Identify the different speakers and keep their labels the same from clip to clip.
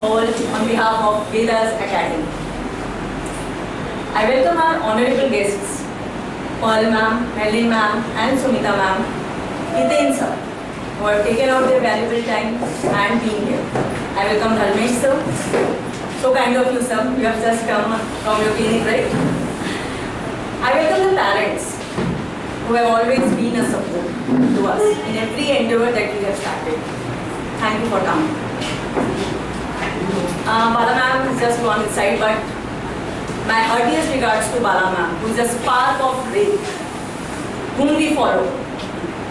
Speaker 1: All on behalf of VEDAS Academy. I welcome our honorable guests, Paul ma'am, Melanie ma'am and Sumita ma'am, Hiten sir, who have taken out their valuable time and been here. I welcome Dharmesh sir. So kind of you sir, you have just come from your clinic, right? I welcome the parents who have always been a support to us in every endeavor that we have started. Thank you for coming. Bala ma'am has just gone inside, but my heartiest regards to Bala ma'am, who is a spark of faith, whom we follow.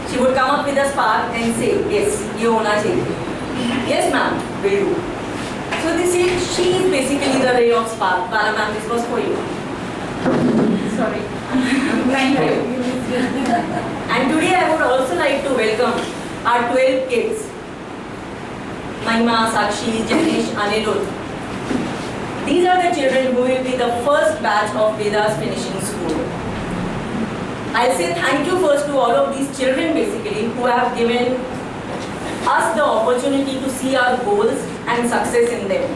Speaker 1: She would come up with a spark and say, yes, ye hona chahiye. Yes ma'am, will do. So she is basically the ray of spark. Bala ma'am, this was for you. Sorry. Thank you. And today I would also like to welcome our 12 kids. Mahima, Sakshi, Janish, Anirudh. These are the children who will be the first batch of Vedas Finishing School. I'll say thank you first to all of these children basically who have given us the opportunity to see our goals and success in them.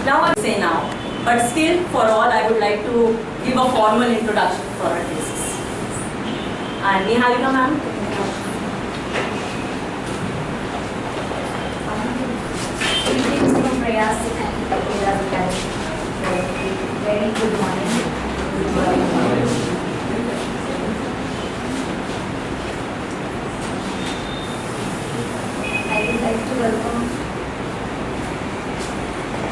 Speaker 1: Now I'll say now, but still for all I would like to give a formal introduction for our guests. And Niharika ma'am.
Speaker 2: Vedas and Vedas Academy. Very good morning. Good morning.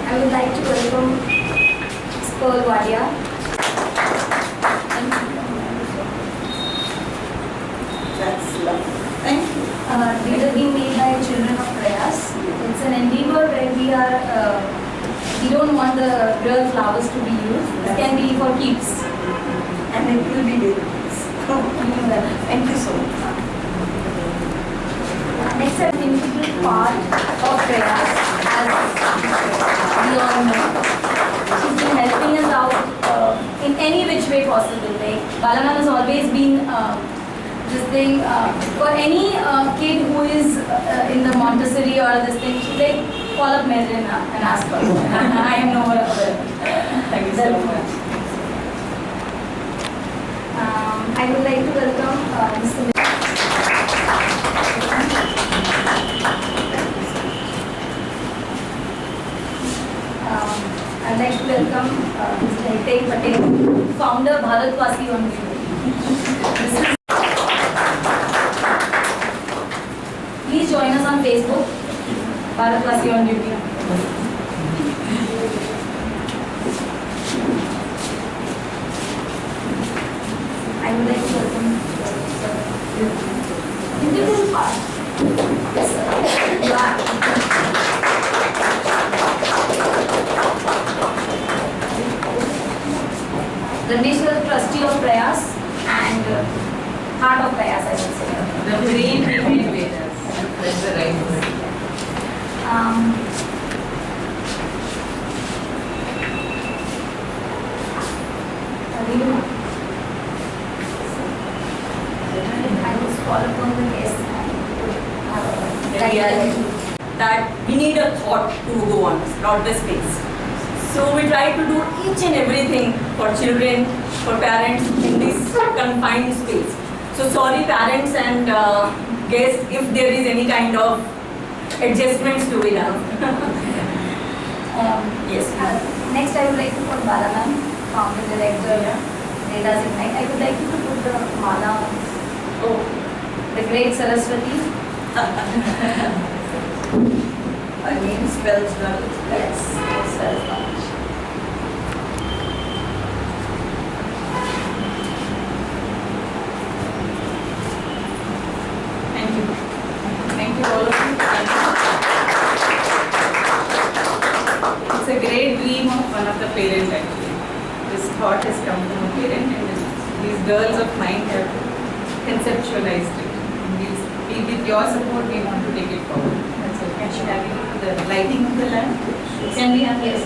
Speaker 2: I would like to welcome Pearl Wadia.
Speaker 1: That's lovely. Thank you.
Speaker 2: These are being made by children of prayers. It's an endeavor where we don't want the real flowers to be used. This can be for keeps.
Speaker 1: And it will be very nice. Thank you so much.
Speaker 2: Next, an integral part of prayers, as we all know. She's been helping us out in any which way possible. Like Balaman has always been this thing for any kid who is in the Montessori or this thing, she's like, call up Madeline and ask her. I am no aware.
Speaker 1: Thank you so much.
Speaker 2: I would like to welcome Mr. I'd like to welcome Mr. Hiten Patel, founder Bharatvasi on YouTube. Please join us on Facebook, Bharatvasi on YouTube. I would like to welcome integral part. Yes, sir. You are. The National Trustee of Prayas and Heart of Prayas, I would say.
Speaker 3: The brain behind Vedas. That's the right word.
Speaker 2: I will call upon the guests
Speaker 1: That we need a thought to go on, not the space. So we try to do each and everything for children, for parents in this confined space. So sorry parents and guests if there is any kind of adjustments to be done. Yes.
Speaker 2: Next, I would like to put Bala ma'am, founder director, Vedas Ignite. I would like you to put the mala, the great Saraswati.
Speaker 1: Again spells knowledge.
Speaker 2: Yes, spells knowledge.
Speaker 1: Thank you. Thank you all of you.
Speaker 3: It's a great dream of one of the parents actually. This thought has come from a parent and these girls of mine have conceptualized it. With your support, we want to take it forward. That's it. Can she have you the lighting of the lamp? Can we have this?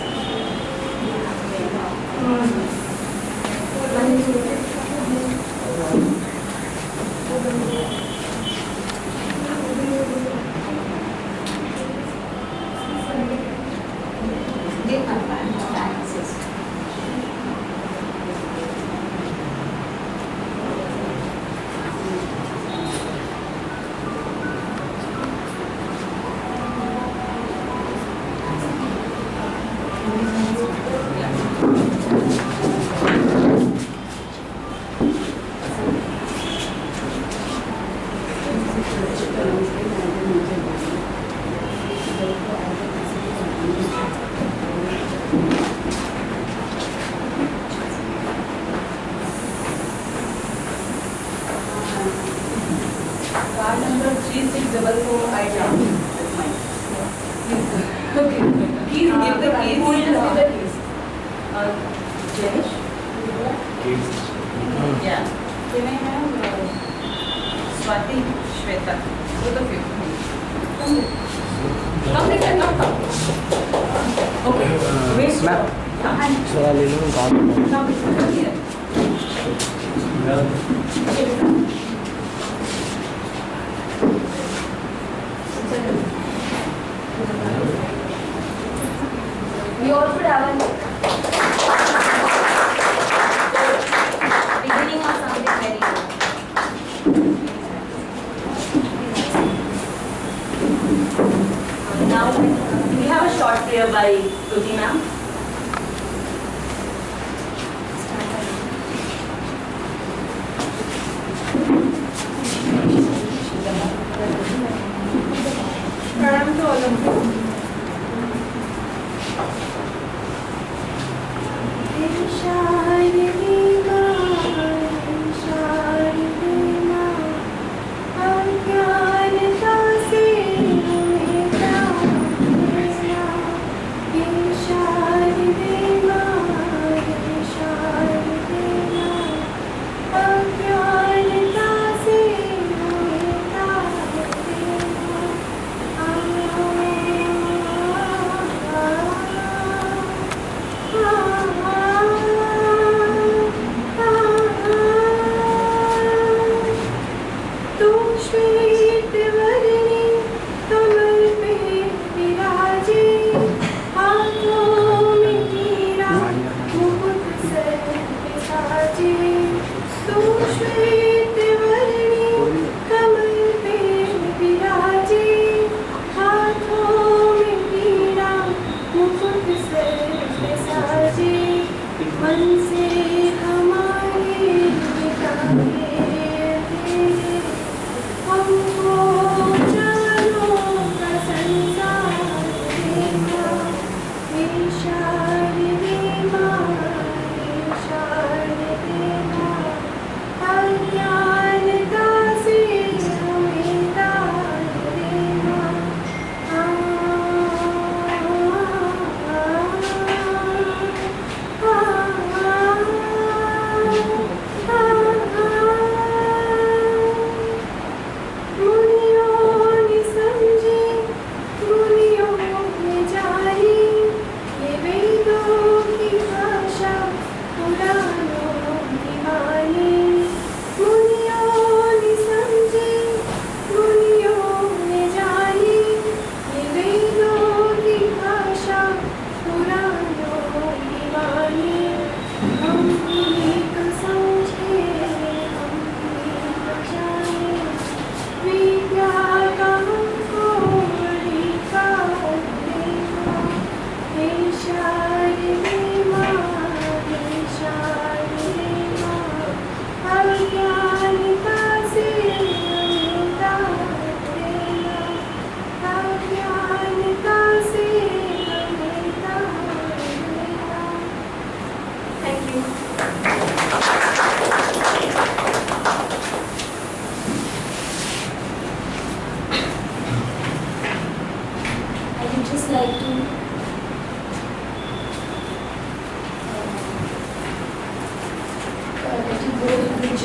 Speaker 3: Give the keys.
Speaker 1: Who will give the keys? Janish?
Speaker 3: Yeah. Can I have Swati, Shweta? Both of you.
Speaker 1: Come, Nisha, come. Okay. Wait.
Speaker 4: Ma'am. थोड़ा ले लो बात
Speaker 1: Come here.
Speaker 2: We all should have a beginning of something very good.
Speaker 1: Now we have a short prayer by Tuti ma'am.
Speaker 3: Pranam to all of you.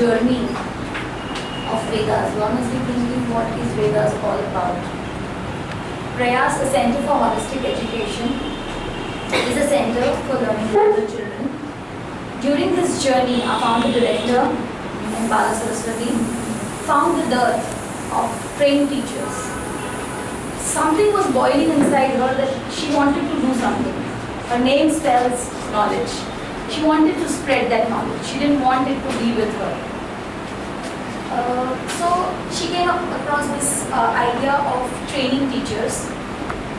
Speaker 2: journey of Vedas. One must be thinking, what is Vedas all about? Prayas, a center for holistic education, is a center for learning for children. During this journey, our founder director, Bala Saraswati, found the dearth of trained teachers. Something was boiling inside her that she wanted to do something. Her name spells knowledge. She wanted to spread that knowledge. She didn't want it to be with her. So she came across this idea of training teachers.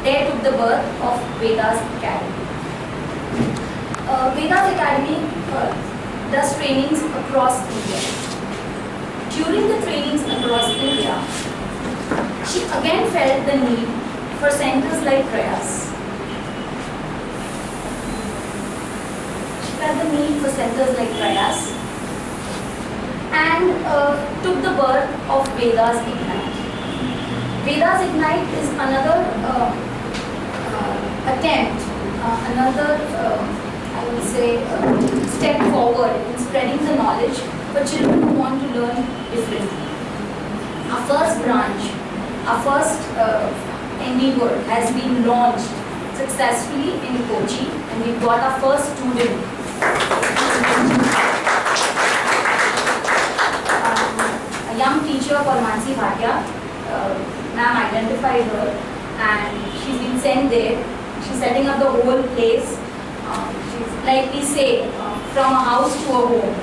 Speaker 2: There took the birth of Vedas Academy. Vedas Academy does trainings across India. During the trainings across India, she again felt the need for centers like Prayas. She felt the need for centers like Prayas and took the birth of Vedas Ignite. Vedas Ignite is another attempt another, I would say, step forward in spreading the knowledge for children who want to learn differently. Our first branch, our first endeavor has been launched successfully in Kochi, and we've got our first student. A young teacher called Mansi Bhatia. Ma'am identified her and she's been sent there. She's setting up the whole place. She's, like we say, from a house to a home.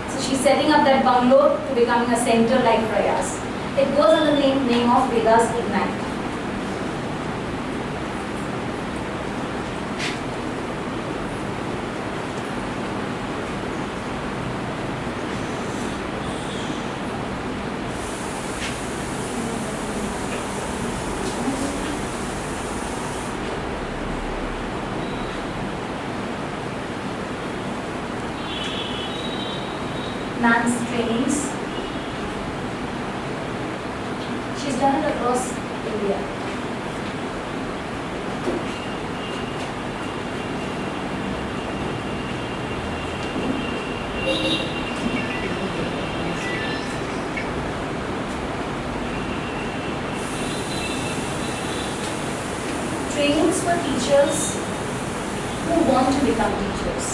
Speaker 2: So she's setting up that bungalow to becoming a center like Prayas. It goes under the name of Vedas Ignite. Ma'am's trainings. She's done it across India. Trainings for teachers who want to become teachers.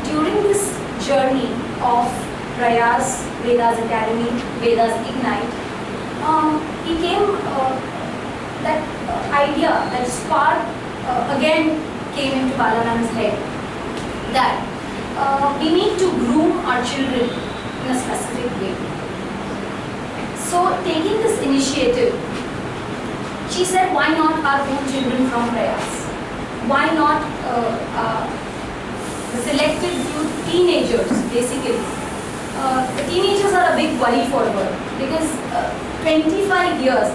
Speaker 2: During this journey of Prayas, Vedas Academy, Vedas Ignite, became that idea, that spark again came into Balaram's head that we need to groom our children in a specific way. So taking this initiative, she said, why not our own children from Prayas? Why not the selected few teenagers, basically. The teenagers are a big worry for her because 25 years,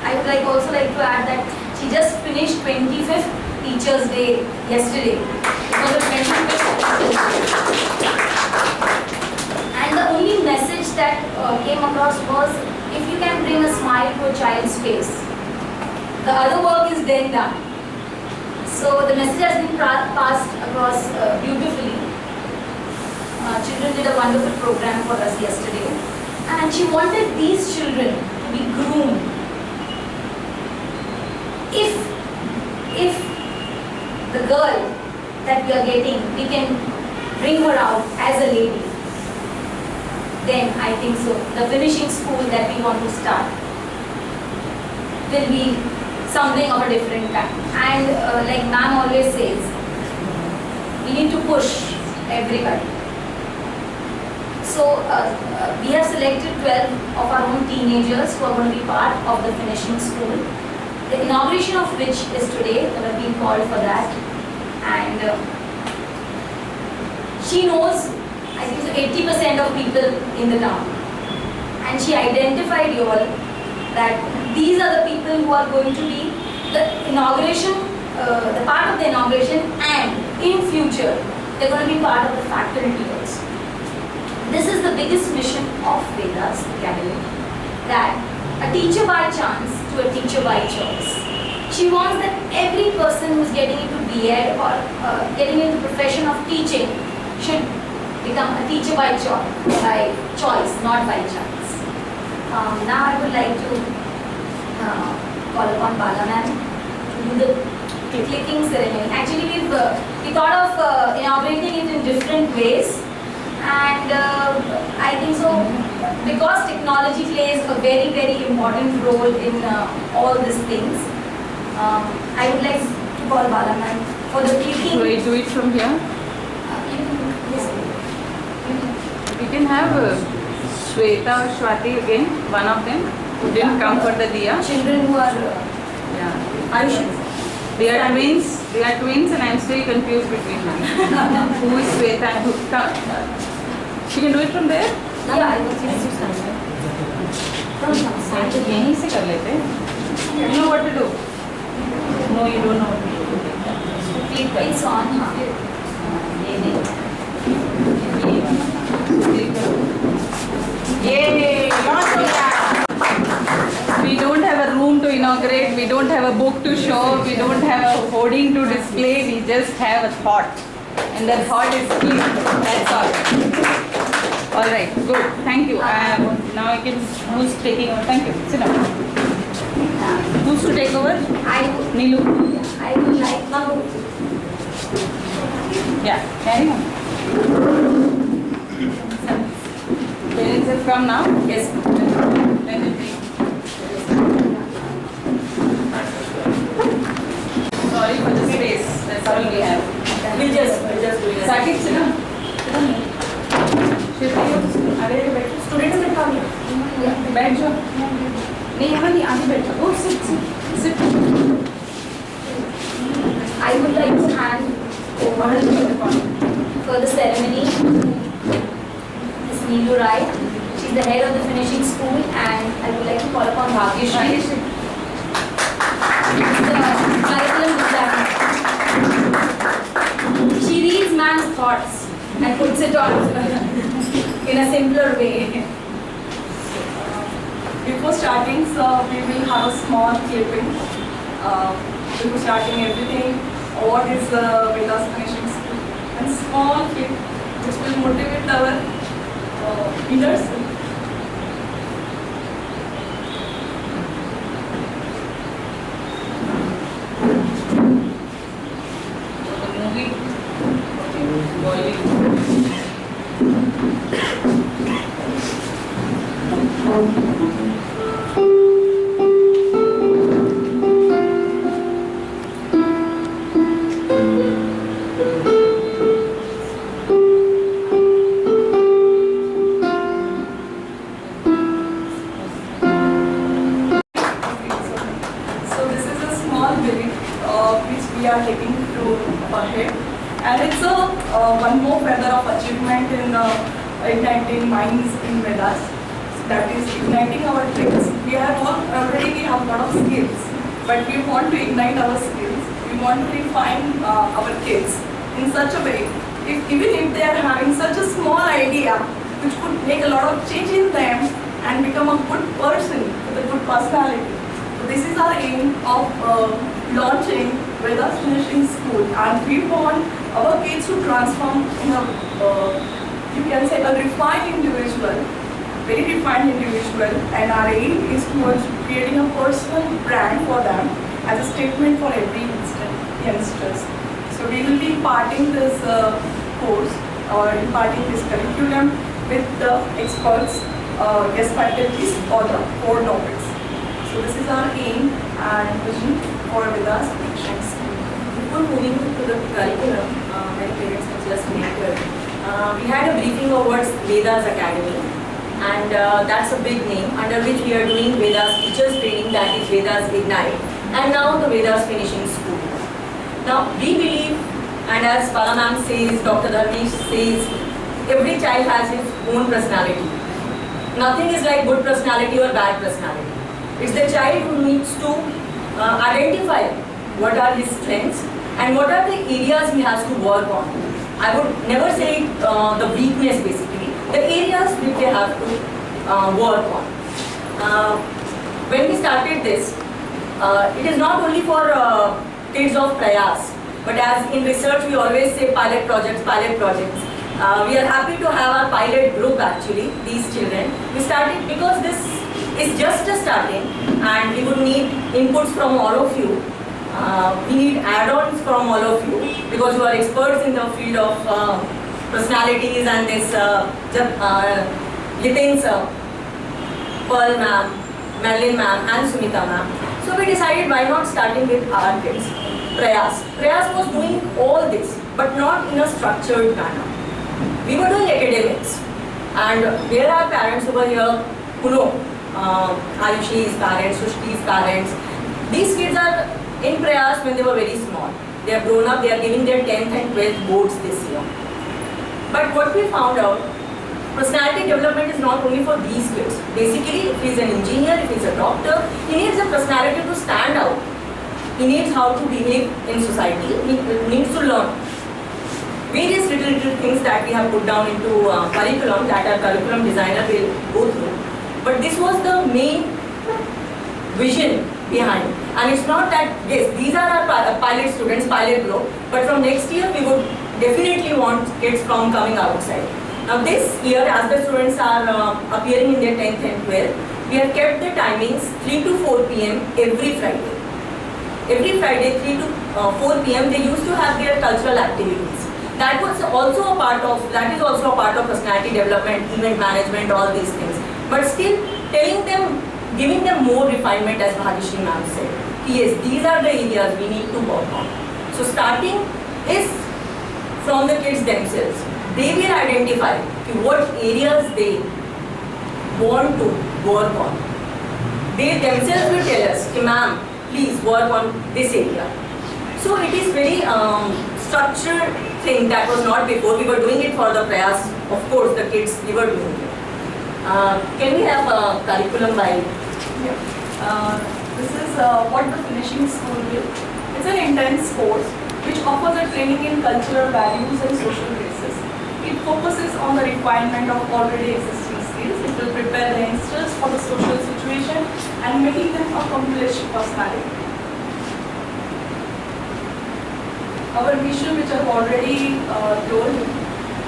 Speaker 2: I would also like to add that she just finished 25th Teachers' Day yesterday. It was the 25th. And the only message that came across was, if you can bring a smile to a child's face, the other work is then done. So the message has been passed across beautifully. Children did a wonderful program for us yesterday, and she wanted these children to be groomed. If the girl that we are getting, we can bring her out as a lady, then I think so. The finishing school that we want to start will be something of a different kind. And like ma'am always says, we need to push everybody. So we have selected 12 of our own teenagers who are going to be part of the finishing school. The inauguration of which is today, we have been called for that. And she knows, I think so 80% of people in the town. And she identified you all that these are the people who are going to be the inauguration, the part of the inauguration, and in future they're going to be part of the faculty also. This is the biggest mission of Vedas Academy, that a teacher by chance to a teacher by choice. She wants that every person who's getting into B.Ed or getting into the profession of teaching should become a teacher by choice, not by chance. Now I would like to call upon Bala ma'am to do the clicking ceremony. Actually, we thought of inaugurating it in different ways, and I think so because technology plays a very, very important role in all these things. I would like to call Bala ma'am for the clicking.
Speaker 3: Do I do it from here? We can have Shweta or Shwati again, one of them who didn't come for the Diya.
Speaker 2: Children who are
Speaker 3: Yeah.
Speaker 2: Ayush.
Speaker 3: They are twins and I am still confused between them. Who is Shweta and who? She can do it from there?
Speaker 2: Yeah, I was
Speaker 3: यहीं से कर लेते हैं. You know what to do? No, you don't know what to do. Click कर.
Speaker 2: It's on.
Speaker 3: ये नहीं. Click करो. ये लॉन्च हो गया. Speak don't have a room to inaugurate, we don't have a book to show, we don't have a hoarding to display, we just have a thought. And the thought is clear. That's all. All right, good. Thank you. Now I can, who's taking over? Thank you. Sit down. Who's to take over? Neelu.
Speaker 2: I would like now.
Speaker 3: Yeah, carry on. Parents have come now?
Speaker 1: Yes.
Speaker 3: Then they take. Sorry for the space. That's all we have.
Speaker 1: We'll just do it.
Speaker 3: Sakit, sit down.
Speaker 1: Students will come here.
Speaker 3: बैठ जाओ नहीं यहाँ नहीं आगे बैठ जाओ oh sit
Speaker 2: I would like to hand over for the ceremony Ms. Neelu Rai. She's the head of the finishing school, and I would like to call upon Bhagyashri. The curriculum designer. She reads man's thoughts and puts it on in a simpler way.
Speaker 5: Before starting, so we will have a small clipping. Before starting everything, what is Vedas Finishing School? And small clip which will motivate our inner self. So this is a small belief which we are taking to ahead, and it's a one more feather of achievement in igniting minds in Vedas. So that is igniting our dreams. We have already we have a lot of skills, but we want to ignite our skills. We want to refine our kids in such a way, even if they are having such a small idea, which could make a lot of change in them and become a good person with a good personality. So this is our aim of launching Vedas Finishing School, and we want our kids to transform in a, you can say, a refined individual, very refined individual, and our aim is towards creating a personal brand for them as a statement for every youngsters. So we will be imparting this course or imparting this curriculum with the experts, guest faculties for the 4 topics. So this is our aim and vision for Vedas Finishing School.
Speaker 1: Before moving to the curriculum, many parents have just connected. We had a briefing of what's VEDAS Academy, and that's a big name under which we are doing Vedas teachers training, that is Vedas Ignite, and now the Vedas Finishing School. Now we believe, and as Bala ma'am says, Dr. Dharmesh says, every child has his own personality. Nothing is like good personality or bad personality. It's the child who needs to identify what are his strengths and what are the areas he has to work on. I would never say the weakness basically, the areas which they have to work on. When we started this, it is not only for kids of Prayas, but as in research we always say pilot projects, pilot projects. We are happy to have our pilot group actually, these children. We started because this is just a starting and we would need inputs from all of you. We need add-ons from all of you because you are experts in the field of personalities and this Jitin sir, Pearl ma'am, Madeline ma'am and Sumita ma'am. So we decided why not starting with our kids. Prayas was doing all this but not in a structured manner. We were doing academics and there are parents over here who know Ayushi's parents, Sushti's parents. These kids are in Prayas when they were very small. They have grown up, they are giving their 10th and 12th boards this year. But what we found out, personality development is not only for these kids. Basically, if he is an engineer, if he is a doctor, he needs a personality to stand out. He needs how to behave in society, he needs to learn. Various little things that we have put down into curriculum that our curriculum designer will go through. But this was the main vision behind. And it's not that, yes, these are our pilot students, pilot group, but from next year we would definitely want kids from coming outside. Now this year, as the students are appearing in their 10th and 12th, we have kept the timings 3 to 4 p.m. every Friday. Every Friday, 3 to 4 p.m. they used to have their cultural activities. That is also a part of personality development, event management, all these things. But still telling them, giving them more refinement, as Bhagishri ma'am said. Yes, these are the areas we need to work on. So starting is from the kids themselves. They will identify what areas they want to work on. They themselves will tell us, ma'am, please work on this area. So it is very structured thing that was not before. We were doing it for the prayas. Of course, the kids, we were doing it. Can we have a curriculum by?
Speaker 5: Yeah. This is what the finishing school will. It's an intense course which offers a training in cultural values and social graces. It focuses on the refinement of already existing skills. It will prepare the youngsters for the social situation and making them accomplished personality. Our mission, which I've already told,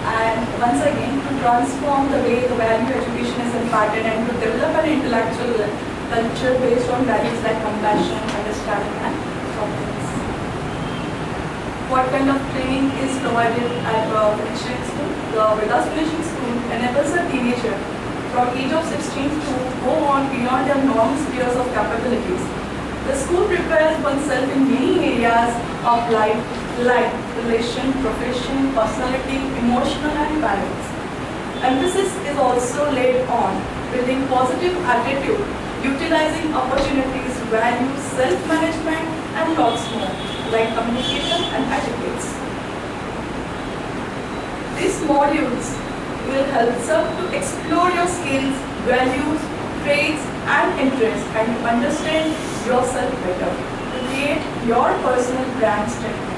Speaker 5: and once again to transform the way the value education is imparted and to develop an intellectual culture based on values like compassion, understanding and tolerance. What kind of training is provided at finishing school? The Vedas Finishing School enables a teenager from age of 16 to go on beyond their normal spheres of capabilities. The school prepares oneself in many areas of life like relation, profession, personality, emotional and balance. Emphasis is also laid on building positive attitude, utilizing opportunities, values, self-management and lots more like communication and etiquettes. These modules will help to explore your skills, values, traits and interests and understand yourself better to create your personal brand statement.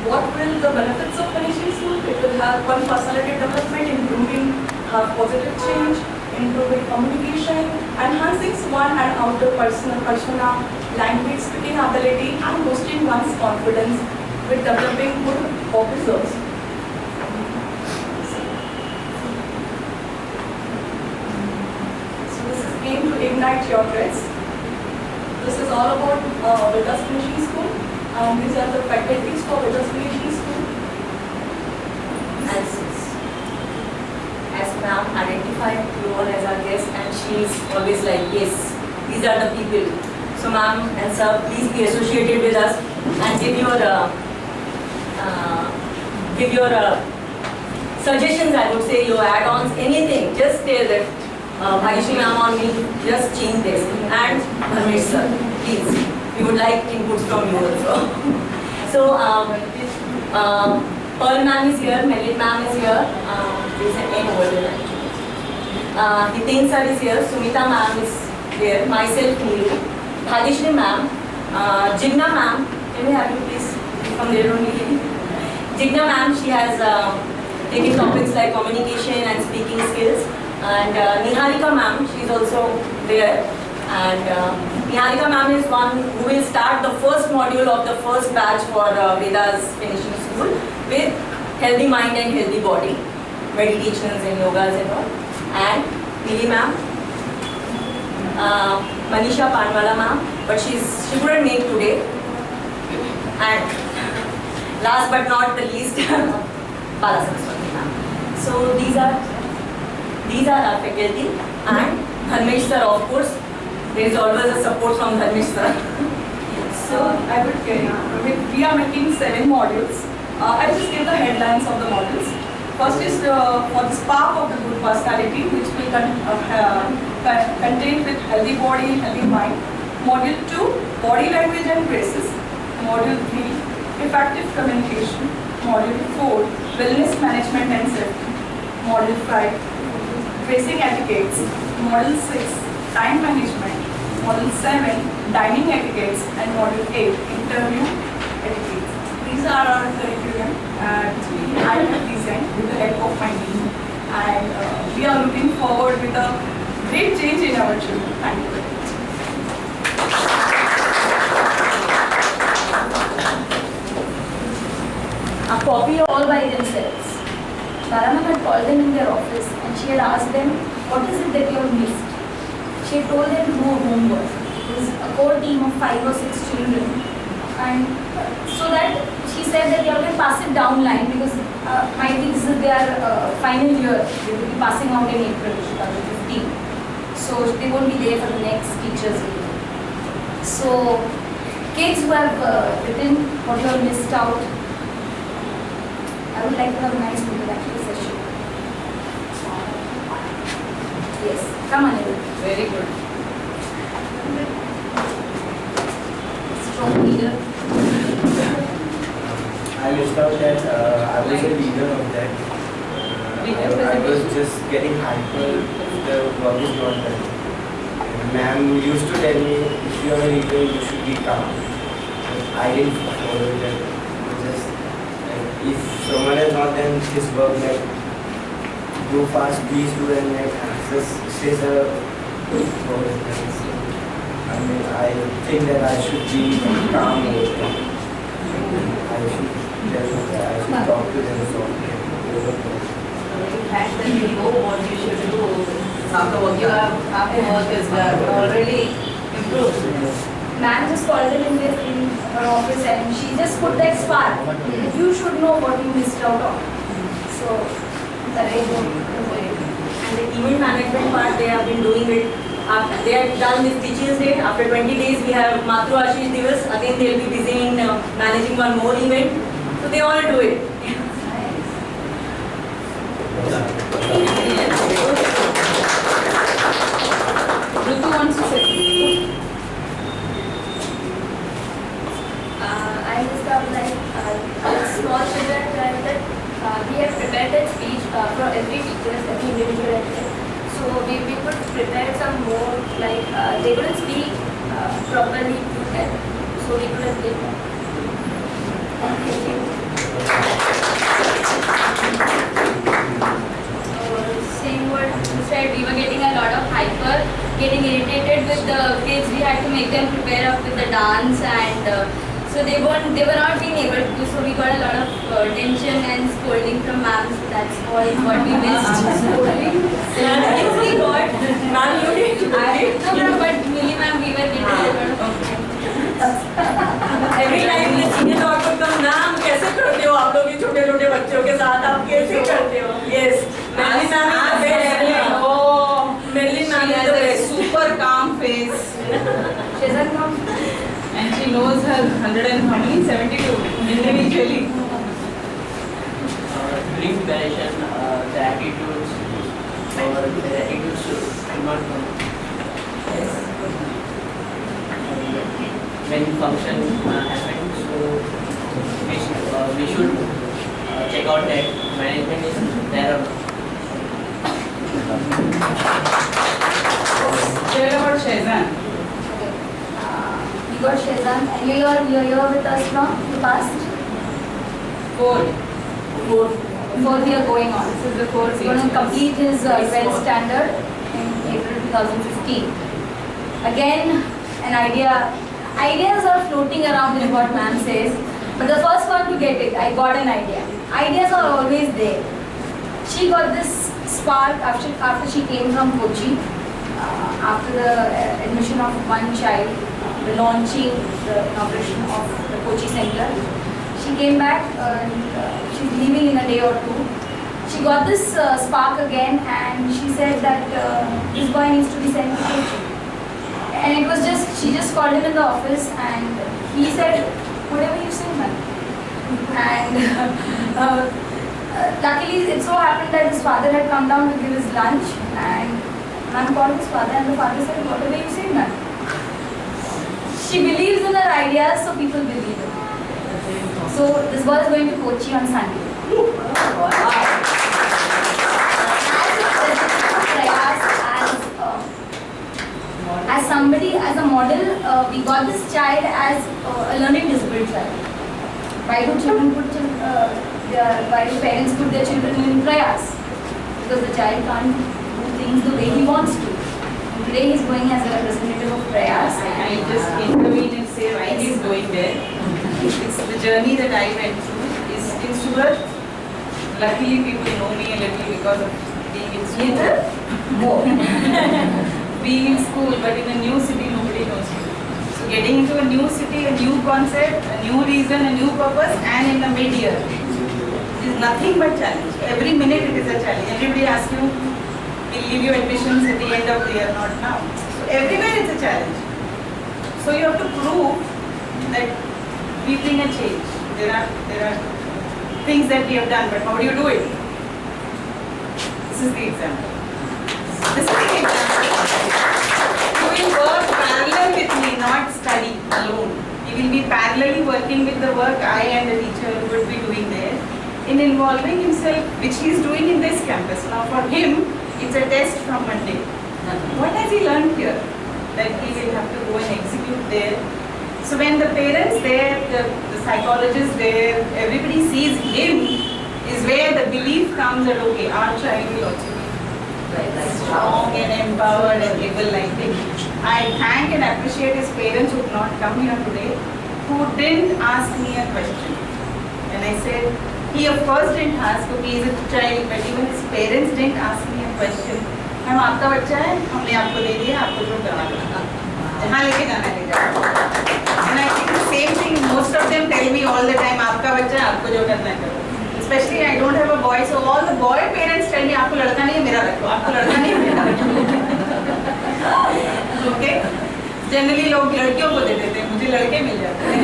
Speaker 5: What will the benefits of finishing school? It will help one personality development, improving positive change, improving communication, enhancing one and outer persona, language speaking ability, and boosting one's confidence with developing good officers. So this is aimed to ignite your threads. This is all about Vedas Finishing School. These are the faculties for Vedas Finishing School.
Speaker 1: As ma'am identified you all as our guest, and she is always like, yes, these are the people. So ma'am and sir, please be associated with us and give your suggestions, I would say, your add-ons, anything. Just tell that Bhagishri ma'am on me, just change this. And Dharmesh sir, please. We would like inputs from you also. So, Pearl ma'am is here, Melit ma'am is here. There is an N over there actually. Hiten sir is here, Sumita ma'am is there, myself Neelu, Bhagishri ma'am, Jigna ma'am. Can we have you please from there only? Jigna ma'am, she has taken topics like communication and speaking skills. And Niharika ma'am, she is also there. And Niharika ma'am is one who will start the first module of the first batch for Vedas Finishing School with healthy mind and healthy body, meditations and yogas and all. And Mili ma'am, Manisha Panwala ma'am, but she couldn't make today. And last but not the least, Bala Saraswati ma'am. So these are our faculty, and Dharmesh sir, of course. There is always a support from Dharmesh sir.
Speaker 5: So I would carry. We are making 7 modules. I will just give the headlines of the modules. First is for the spark of the good personality, which will contain with healthy body, healthy mind. Module 2, body language and graces. Module 3, effective communication. Module 4, wellness management and safety. Module 5, dressing etiquettes. Module 6, time management. Module 7, dining etiquettes, and Module 8, interview etiquettes. These are our curriculum which I have designed with the help of my team, and we are looking forward with a great change in our children. Thank you very much.
Speaker 2: A copy all by themselves. Balaram had called them in their office and she had asked them, what is it that you have missed? She had told them to do homework. It was a core team of 5 or 6 children. And so that she said that you all can pass it down line because might be this is their final year. They will be passing out in April 2015. So they won't be there for the next teachers' meeting. So kids who have written what you all missed out, I would like to have a nice interactive session. Yes, come on, Evan.
Speaker 3: Very good.
Speaker 2: Strong leader.
Speaker 4: I missed out that I was a leader of that. I was just getting hyper if the work is not done. Ma'am used to tell me, if you are a leader, you should be calm. But I didn't follow that. Just if someone has not done his work, like go fast, please do, and like just say the word. I mean, I think that I should be calm. I should tell them that I should talk to them softly.
Speaker 3: In fact, that you know what you should do after work. You have after work is already improved.
Speaker 2: Ma'am just called them in her office and she just put that spark. You should know what you missed out on. So, that I don't know.
Speaker 1: And the event management part, they have been doing it. After they have done this Teachers' Day. After 20 days, we have Matru Ashish Divas. Again, they will be busy in managing one more event. So they all do it.
Speaker 3: Ritu wants to say.
Speaker 2: I missed out like small children that we have prepared that speech for every teacher, every individual. So we could prepare some more, like they couldn't speak properly to them, so we could have given them. Thank you. Same what you said, we were getting a lot of hyper, getting irritated with the kids. We had to make them prepare up with the dance, and so they were not being able to do. So we got a lot of tension and scolding from ma'am. So that's all what we missed. Scolding.
Speaker 1: We got, ma'am, you did.
Speaker 2: No, but Millie ma'am, we were getting a lot of.
Speaker 1: Every time the senior talk would come, ma'am, कैसे करते हो आप लोग ये छोटे-छोटे बच्चों के साथ आप कैसे करते हो? Yes, Melly ma'am is the best.
Speaker 3: Oh,
Speaker 1: Melly ma'am
Speaker 3: she
Speaker 1: is
Speaker 3: has
Speaker 1: the
Speaker 3: a
Speaker 1: best.
Speaker 3: super calm face.
Speaker 2: She doesn't come.
Speaker 3: And she knows her 100 and how many? 72 individually.
Speaker 6: During preparation, the attitudes should not come. Yes. When function happens, so we should check out that management is there or not.
Speaker 3: Tell about Shazan.
Speaker 2: We got Shazan, and you're here with us from the past.
Speaker 3: 4.
Speaker 2: 4th year going on.
Speaker 3: This is the 4th
Speaker 2: He's going to
Speaker 3: year.
Speaker 2: complete his 12th standard in April 2015. Again, an idea. Ideas are floating around is what ma'am says. But the first one to get it, I got an idea. Ideas are always there. She got this spark after she came from Kochi. After the admission of one child, the launching, the inauguration of the Kochi Center. She came back and she's leaving in a day or two. She got this spark again and she said that this boy needs to be sent to Kochi. And it was she just called him in the office and he said, whatever you say, man. And luckily it so happened that his father had come down to give his lunch and man called his father and the father said, whatever you say, man. She believes in her ideas, so people believe it. So this boy is going to Kochi on Sunday. As somebody, as a model, we got this child as a learning disabled child. Why do parents put their children in prayas? Because the child can't do things the way he wants to. Today he's going as a representative of Prayas.
Speaker 3: I just intervene and say why he's going there. It's the journey that I went through. Is in Surat. Luckily, people know me a little because of being in school.
Speaker 2: More.
Speaker 3: Being in school, but in a new city, nobody knows you. So getting into a new city, a new concept, a new reason, a new purpose, and in the mid-year is nothing but challenge. Every minute it is a challenge. Everybody asks you, we'll give you admissions at the end of the year, not now. So everywhere it's a challenge. So you have to prove that we bring a change. There are things that we have done, but how do you do it? This is the example. This is the example. You will work parallel with me, not study alone. He will be parallelly working with the work I and the teacher would be doing there in involving himself, which he is doing in this campus. Now for him, it's a test from Monday. What has he learned here? That he will have to go and execute there. So when the parents there, the psychologists there, everybody sees him, is where the belief comes that okay, our child will also be strong and empowered and able like him. I thank and appreciate his parents who could not come here today, who didn't ask me a question. And I said, he of course didn't ask, okay, he's a child, but even his parents didn't ask me a question. Ma'am आपका बच्चा है, हमने आपको दे दिया, आपको जो करना है, जहाँ लेके जाना ले जाओ. And I think the same thing, most of them tell me all the time, आपका बच्चा है, आपको जो करना है करो. Especially I don't have a boy, so all the boy parents tell me, आपको लड़का नहीं है, मेरा रखो, आपको लड़का नहीं है, मेरा रखो. Okay? Generally लोग लड़कियों को दे देते हैं, मुझे लड़के मिल जाते हैं.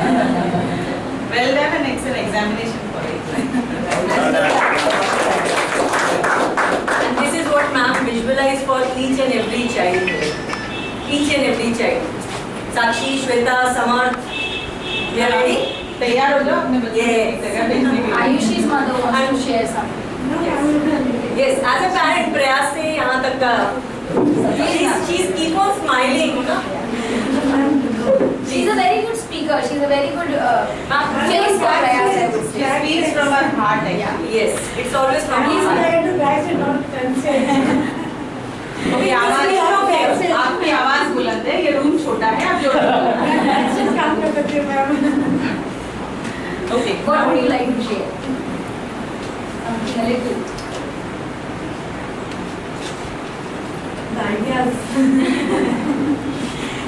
Speaker 3: Well done, and it's an examination for it.
Speaker 1: And this is what ma'am visualized for each and every child. Each and every child. Sakshi, Shweta, Samar, you are ready?
Speaker 3: तैयार हो जाओ अपने बच्चे को एक जगह भेजने के लिए.
Speaker 2: Ayushi's mother wants to share something.
Speaker 1: Yes, as a parent, प्रयास से यहाँ तक का. She's keep on smiling.
Speaker 2: She's a very good speaker. She's a very good face for Prayas.
Speaker 3: She speaks from her heart, actually.
Speaker 1: Yes, it's always from her heart.
Speaker 3: आपकी आवाज बुलंद है, ये रूम छोटा है, आप जो Okay.
Speaker 2: What would you like to share? Something a little.
Speaker 7: The ideas.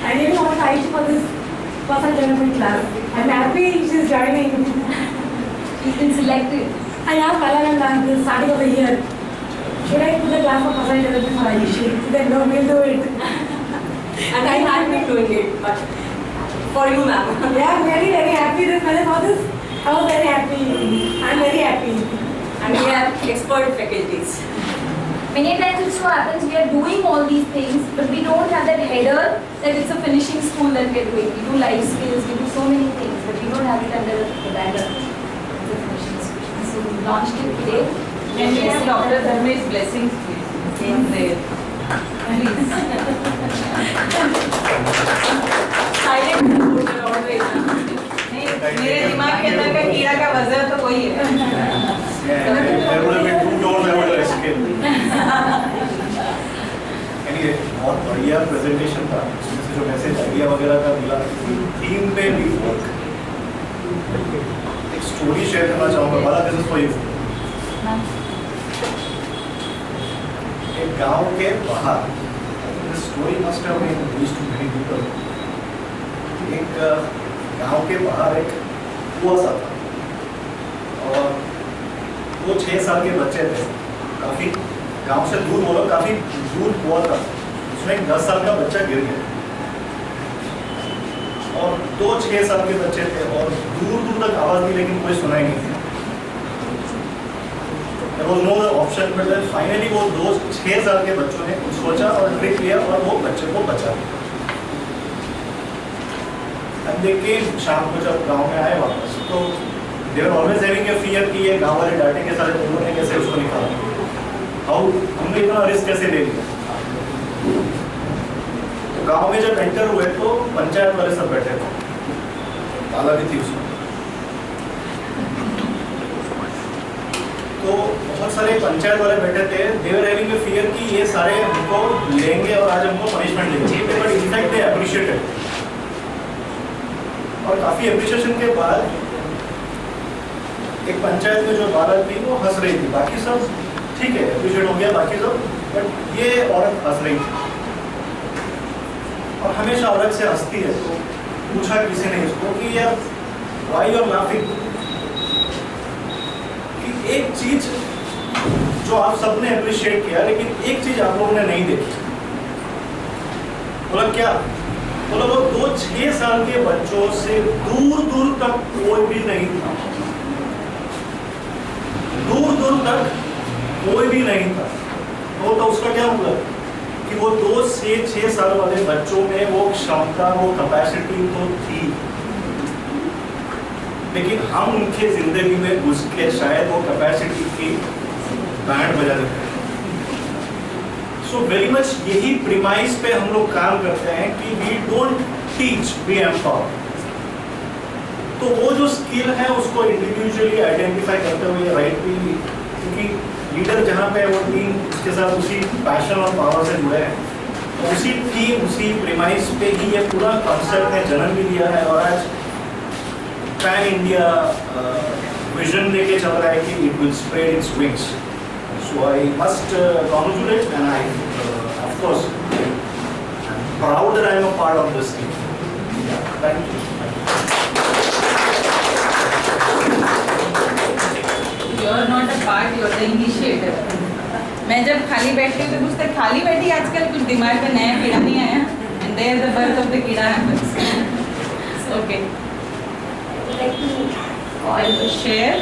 Speaker 7: I didn't want to fight for this personal development class. I'm happy she's joining.
Speaker 2: She's been selected.
Speaker 7: I asked Balananda at the starting of the year, should I put the class for personal development for Ayushi? She said, no, we'll do it.
Speaker 1: And I have been doing it, but for you, ma'am.
Speaker 7: Yeah, I'm very, very happy. This when I saw this, I was very happy. I'm very happy.
Speaker 1: And we have expert faculties.
Speaker 2: Many times it so happens we are doing all these things, but we don't have that header that it's a finishing school that we are doing. We do life skills, we do so many things, but we don't have it under the banner. It's a finishing school. So we launched it today.
Speaker 3: Can we have Dr. Dharmesh blessings, please? In there. Please.
Speaker 1: Silent supporter always.
Speaker 3: मेरे दिमाग के अंदर का कीड़ा का वजह तो वही है.
Speaker 8: There would have been two doors I would have escaped. Anyway, बहुत बढ़िया प्रेजेंटेशन था. इसमें से जो मैसेज आइडिया वगैरह का मिला, थीम पे भी वर्क. एक स्टोरी शेयर करना चाहूँगा. वाला दिस इज फॉर यू. एक गांव के बाहर, this story must have been reached to many people. एक गांव के बाहर एक कुआं सा था और वो 6 साल के बच्चे थे. काफी गांव से दूर बोलो, काफी दूर कुआं था. उसमें एक 10 साल का बच्चा गिर गया और 2 6 साल के बच्चे थे और दूर दूर तक आवाज दी, लेकिन कोई सुनाई नहीं थी. There was no option, but then finally वो 2 6 साल के बच्चों ने कुछ सोचा और ट्रिक लिया और वो बच्चे को बचा लिया. अब देखिए शाम को जब गांव में आए वापस, तो they were always having a fear कि ये गांव वाले डांटेंगे सारे, उन्होंने कैसे उसको निकाला, हाउ हमने इतना रिस्क कैसे ले लिया. तो गांव में जब एंटर हुए तो पंचायत वाले सब बैठे थे, दादा भी थी उसमें. तो तो बहुत सारे पंचायत वाले बैठे थे, दे वर हैविंग अ फियर कि ये सारे हमको लेंगे और आज हमको पनिशमेंट देंगे, बट इनफैक्ट दे अप्रिशिएटेड। और काफ़ी अप्रिशिएशन के बाद एक पंचायत में जो बालक थी वो हंस रही थी, बाकी सब ठीक है अप्रिशिएट हो गया बाकी सब, बट ये औरत हंस रही थी। और हमेशा औरत से हंसती है, तो पूछा किसी ने इसको कि यार व्हाई यू आर लाफिंग, कि एक चीज जो आप सबने अप्रिशिएट किया लेकिन एक चीज आप लोगों ने नहीं देखी। बोला क्या? बोला वो 2-6 साल के बच्चों से दूर दूर तक कोई भी नहीं था, दूर दूर तक कोई भी नहीं था। तो उसका क्या मतलब कि वो 2 से 6 साल वाले बच्चों में वो क्षमता, वो कैपेसिटी तो थी, लेकिन हम उनके जिंदगी में घुस के शायद वो कैपेसिटी की बैंड बजा देते हैं। सो वेरी मच यही प्रीमाइस पे हम लोग काम करते हैं कि we don't teach, we empower. तो वो जो स्किल है उसको इंडिविजुअली आइडेंटिफाई करते हुए राइट भी, क्योंकि लीडर जहाँ पे है वो टीम उसके साथ उसी पैशन और पावर से जुड़े हैं, तो उसी टीम उसी प्रीमाइस पे ही ये पूरा कॉन्सेप्ट ने जन्म भी दिया है और आज पैन इंडिया विजन लेके चल रहा है कि it will spread its wings. So I must congratulate and I of course proud that I am a part of this team. Thank you.
Speaker 3: You are not a part, you are the initiator. मैं जब खाली बैठती हूँ तो पूछते खाली बैठी आजकल कुछ दिमाग में नया कीड़ा नहीं आया, and there the birth of the कीड़ा happens. Okay.
Speaker 2: Like to
Speaker 3: share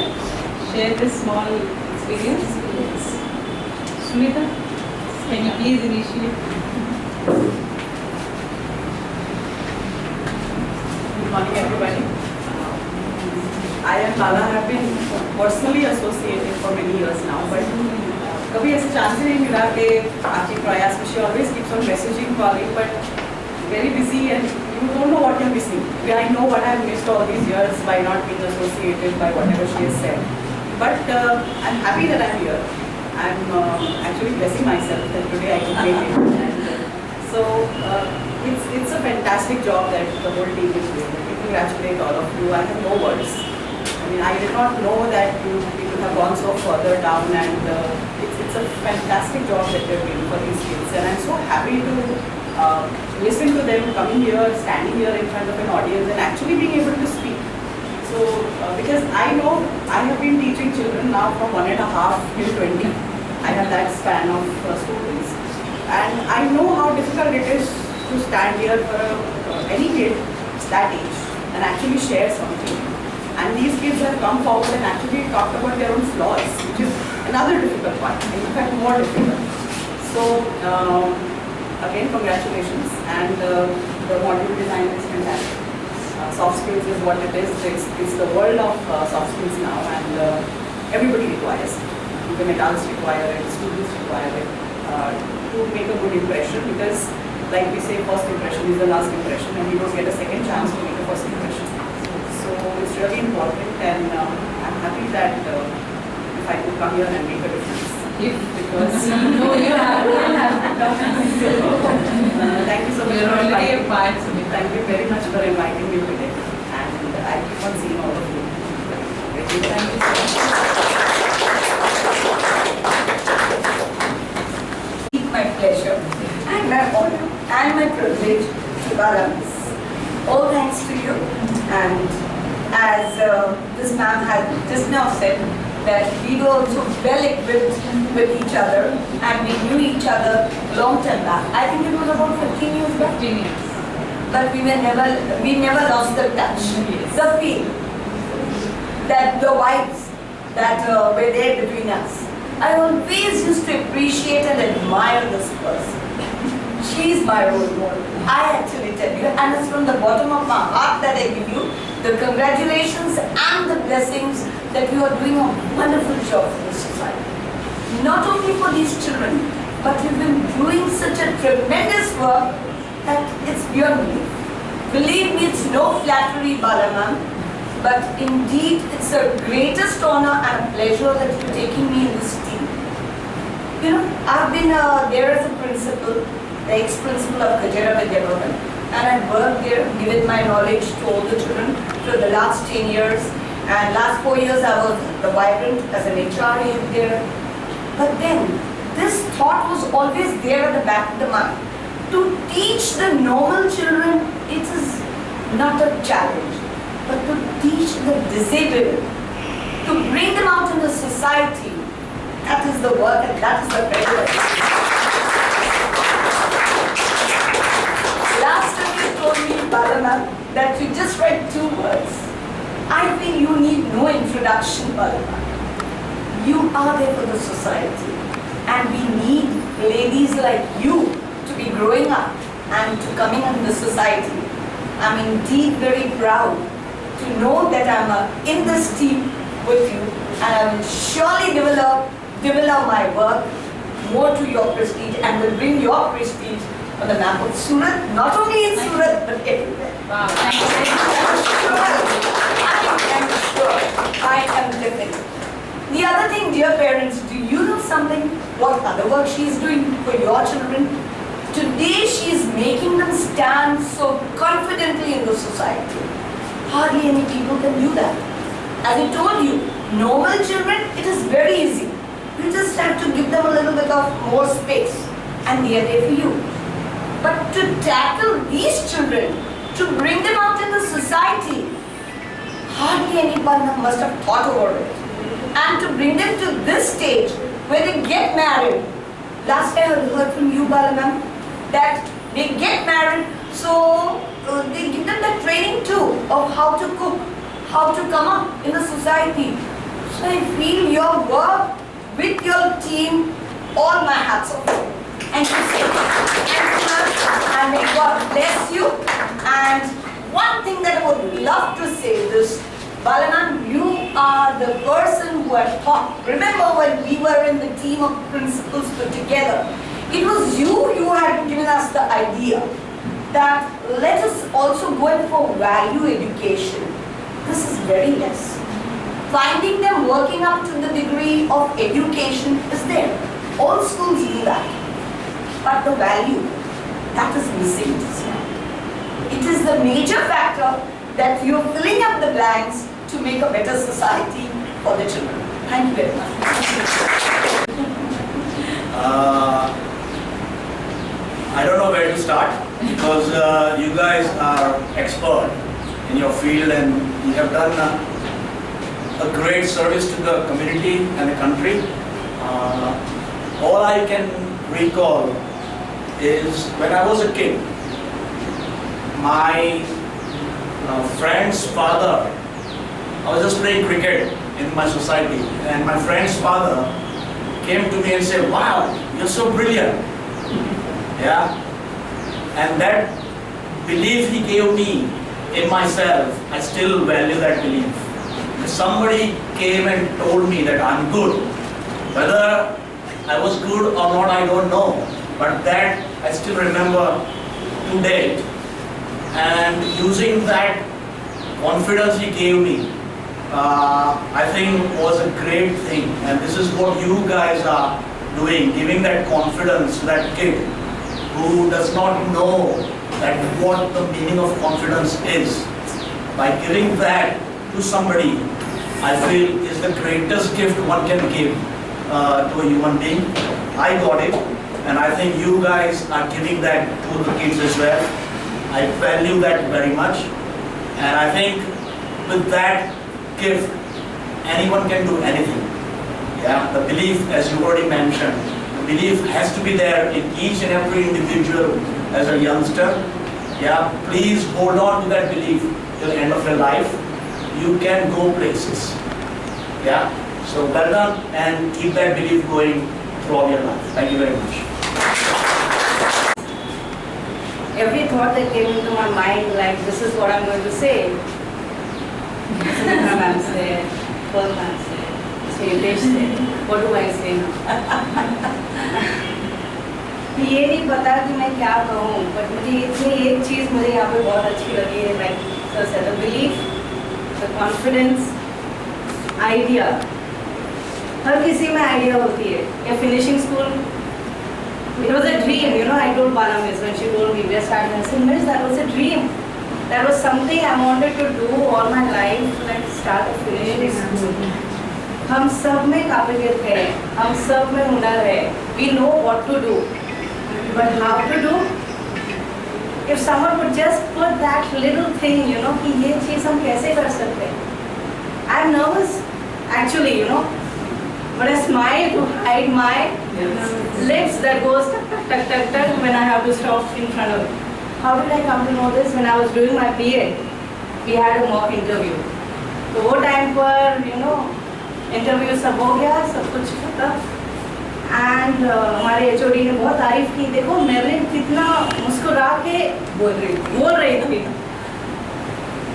Speaker 3: this small experience. Sumita, can you please initiate?
Speaker 5: Good morning, everybody. I and Lala have been personally associated for many years now, but कभी ऐसा chance ही नहीं मिला कि आपकी प्रयास में she always keeps on messaging, calling, but very busy and you don't know what you're missing. I know what I've missed all these years by not being associated by whatever she has said. But I'm happy that I'm here. I'm actually blessing myself that today I can make it. And so it's a fantastic job that the whole team is doing. I congratulate all of you. I have no words. I mean, I did not know that you people have gone so further down, and it's a fantastic job that they're doing for these kids. And I'm so happy to listen to them coming here, standing here in front of an audience, and actually being able to speak. So, because I know I have been teaching children now from 1.5 till 20. I have that span of students, and I know how difficult it is to stand here for any kid that age and actually share something. And these kids have come forward and actually talked about their own flaws, which is another difficult one, in fact more difficult. So again, congratulations, and the module design is fantastic. Soft skills is what it is. It's the world of soft skills now, and everybody requires it. Even adults require it, students require it to make a good impression, because like we say, first impression is the last impression, and you don't get a second chance to make a first impression. So it's really important, and I'm happy that if I could come here and make a difference. Because
Speaker 3: No, you have to.
Speaker 5: thank you so much
Speaker 3: You're
Speaker 5: for
Speaker 3: already a
Speaker 5: inviting
Speaker 3: part,
Speaker 5: me.
Speaker 3: Sumita.
Speaker 5: Thank you very much for inviting me today, and I keep on seeing all of you. Thank you so much.
Speaker 1: My pleasure and my honor and my privilege to Balamis. All thanks to you. And as this ma'am had just now said, that we were also well equipped with each other and we knew each other long time back. I think it was about 15 years back.
Speaker 3: 15 years.
Speaker 1: But we never lost the touch, the feel, that the vibes that were there between us. I always used to appreciate and admire this person. She's my role model. I actually tell you, and it's from the bottom of my heart that I give you the congratulations and the blessings that you are doing a wonderful job for the society. Not only for these children, but you've been doing such a tremendous work that it's beyond belief. Believe me, it's no flattery, Balaman,
Speaker 5: but indeed it's a greatest honor and a pleasure that you're taking me in this team. You know, I've been there as a principal, the ex-principal of Kajara Vidyabhavan, and I've worked there, given my knowledge to all the children for the last 10 years. And last 4 years I was the Vibrant as an HR head there. But then, this thought was always there at the back of the mind. To teach the normal children, it is not a challenge, but to teach the disabled, to bring them out in the society, that is the work and that is the privilege. Last time you told me, Balana, that you just read 2 words. I feel you need no introduction, Balana. You are there for the society, and we need ladies like you to be growing up and to coming in the society. I'm indeed very proud to know that I'm in this team with you, and I will surely develop my work more to your prestige and will bring your prestige on the map of Surat, not only in Surat but everywhere.
Speaker 3: Wow, thank you very much.
Speaker 5: I'm sure, I am definitely. The other thing, dear parents, do you know something? What other work she is doing for your children? Today she is making them stand so confidently in the society. Hardly any people can do that. As I told you, normal children, it is very easy. You just have to give them a little bit of more space and they are there for you. But to tackle these children, to bring them out in the society, hardly anyone must have thought over it. And to bring them to this stage where they get married. Last time I heard from you, Balamam, that they get married, so they give them the training too of how to cook, how to come up in the society. So I feel your work with your team, all my hats off. Thank you so much. And may God bless you. And one thing that I would love to say is, Balanan, you are the person who had thought. Remember when we were in the team of principals put together, it was you who had given us the idea that let us also go in for value education. This is very less. Finding them working up to the degree of education is there. All schools do that. But the value, that is missing this now. It is the major factor that you're filling up the blanks to make a better society for the children. Thank you very much.
Speaker 8: I don't know where to start because you guys are expert in your field and you have done a great service to the community and the country. All I can recall is when I was a kid, my friend's father, I was just playing cricket in my society, and my friend's father came to me and said, "Wow, you're so brilliant." Yeah, and that belief he gave me in myself, I still value that belief. If somebody came and told me that I'm good, whether I was good or not, I don't know, but that I still remember to date. And using that confidence he gave me, I think was a great thing. And this is what you guys are doing, giving that confidence to that kid who does not know that what the meaning of confidence is. By giving that to somebody, I feel is the greatest gift one can give to a human being. I got it, and I think you guys are giving that to the kids as well. I value that very much, and I think with that gift, anyone can do anything. Yeah, the belief, as you already mentioned, the belief has to be there in each and every individual as a youngster. Yeah, please hold on to that belief till the end of your life. You can go places. Yeah, so well done, and keep that belief going throughout your life. Thank you very much.
Speaker 9: Every thought that came into my mind, like this is what I'm going to say. Sumitra ma'am said, Pearl ma'am said, Shailesh said, what do I say now? ये नहीं पता कि मैं क्या कहूँ, but मुझे इसमें एक चीज़ मुझे यहाँ पे बहुत अच्छी लगी है, like sir said, the belief the confidence, idea. हर किसी में idea होती है. A finishing school, it was a dream, you know. I told Bala Miss when she told me we are starting. I said, Miss, that was a dream. That was something I wanted to do all my life, like start a finishing school. हम सब में काबिलियत है, हम सब में हुनर है. We know what to do, but how to do? If someone would just put that little thing, you know, कि ये चीज़ हम कैसे कर सकते हैं? I'm nervous, actually, you know, but I smile to hide my lips that goes tuck tuck tuck tuck tuck when I have to stop in front of. How did I come to know this? When I was doing my BA, we had a mock interview. तो वो time पर, you know, interview सब हो गया, सब कुछ खत्म. And हमारे HOD ने बहुत तारीफ की. देखो मेरिन कितना मुस्कुरा के बोल रही थी.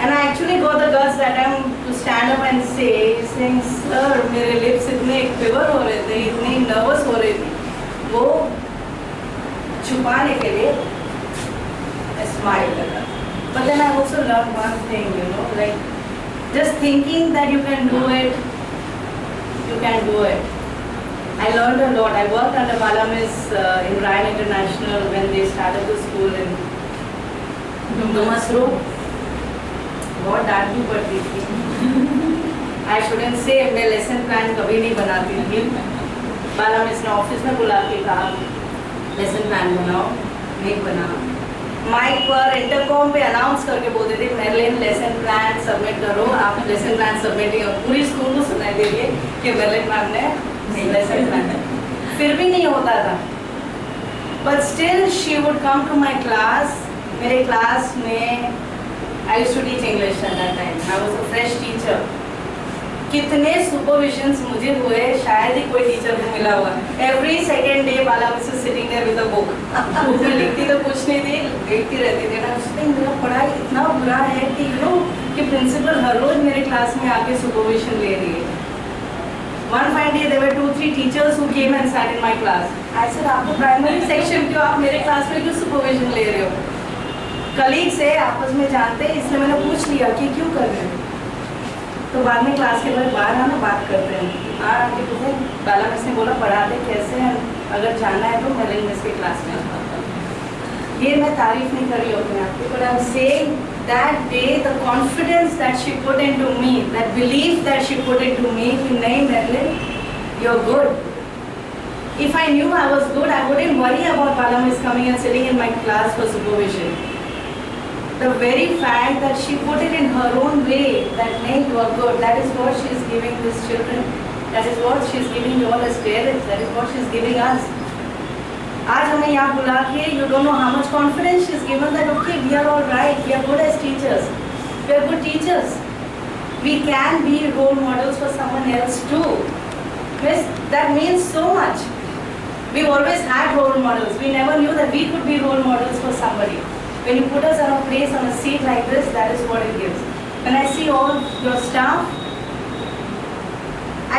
Speaker 9: And I actually got the guts that time to stand up and saying sir मेरे लिप्स इतने क्विवर हो रहे थे, इतनी नर्वस हो रही थी. वो छुपाने के लिए स्माइल करना. But then I also learn one thing, you know, like just thinking that you can do it, you can do it. I learned a lot. I worked under Bala Miss in Ryan International when they started the school in Dumasro. बहुत डांट भी पड़ती थी. I shouldn't say मैं lesson plan कभी नहीं बनाती थी. बाला मिस ने ऑफिस में बुला के कहा lesson plan बनाओ, नहीं बना. माइक पर इंटरकॉम पे अनाउंस करके बोलते थे मेरलिन लेसन प्लान सबमिट करो. आप लेसन प्लान सबमिट नहीं करो. पूरी स्कूल को सुनाई दे रही है कि मेरलिन मैम ने लेसन प्लान. फिर भी नहीं होता था. But still she would come to my class. मेरे क्लास में I used to teach English at that time. I was a fresh teacher. कितने सुपरविजन्स मुझे हुए, शायद ही कोई टीचर को मिला हुआ. Every second day Bala miss sitting there with a book. Book में लिखती तो कुछ नहीं थी, देखती रहती थी ना. उसने मेरा पढ़ाई इतना बुरा है कि यू नो कि प्रिंसिपल हर रोज मेरे क्लास में आके सुपरविजन ले रही है. One fine day there were 2-3 teachers who came and sat in my class. I said आपको प्राइमरी सेक्शन क्यों, आप मेरे क्लास में क्यों सुपरविजन ले रहे हो? कलीग से आपस में जानते हैं, इसलिए मैंने पूछ लिया कि क्यों कर रहे हो. तो बाद में क्लास के बाहर आना बात करते हैं. बाहर आके पूछे बाला मिस ने बोला पढ़ाते कैसे हैं, अगर जानना है तो मेरिन मिस के क्लास में. ये मैं तारीफ नहीं कर रही हूँ अपने आप की, but I am saying that day the confidence that she put into me, that belief that she put into me कि नहीं Merin you are good. If I knew I was good, I wouldn't worry about Bala Miss coming and sitting in my class for supervision. The very fact that she put it in her own way, that nay, you are good, that is what she is giving these children. That is what she is giving you all as parents. That is what she is giving us. आज हमें यहाँ बुला के, you don't know how much confidence she is given that okay, we are all right, we are good as teachers, we are good teachers. We can be role models for someone else too. Yes, that means so much. We always had role models. We never knew that we could be role models for somebody. When you put us on a place, on a seat like this, that is what it gives. When I see all your staff,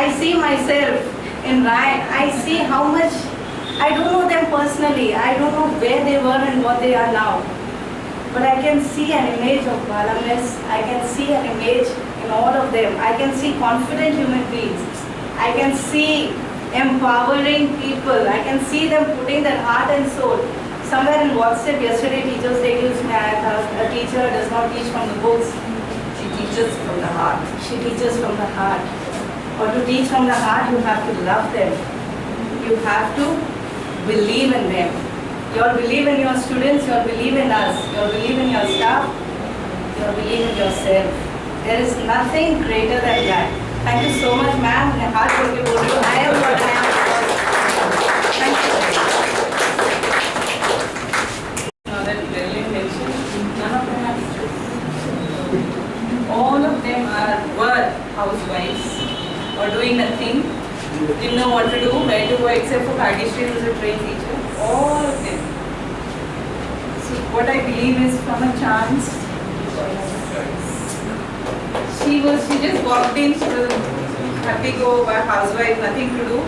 Speaker 9: I see myself in Ryan. I see how much, I don't know them personally. I don't know where they were and what they are now. But I can see an image of Bala Miss. I can see an image in all of them. I can see confident human beings. I can see empowering people. I can see them putting their heart and soul. Somewhere in WhatsApp yesterday, Teachers Day news में आया था, a teacher does not teach from the books, she teaches from the heart. She teaches from the heart. Or to teach from the heart, you have to love them. You have to believe in them. You all believe in your students, you all believe in us, you all believe in your staff, you all believe in yourself. There is nothing greater than that. Thank you so much, ma'am. मैं हाथ जोड़ के बोल रही हूँ. I am what I am. Thank you.
Speaker 3: All of them were housewives or doing nothing, didn't know what to do, where to go, except for Bhagishri, who was a trained teacher. All of them. So what I believe is from a chance. She just walked in. She was happy go, housewife, nothing to do.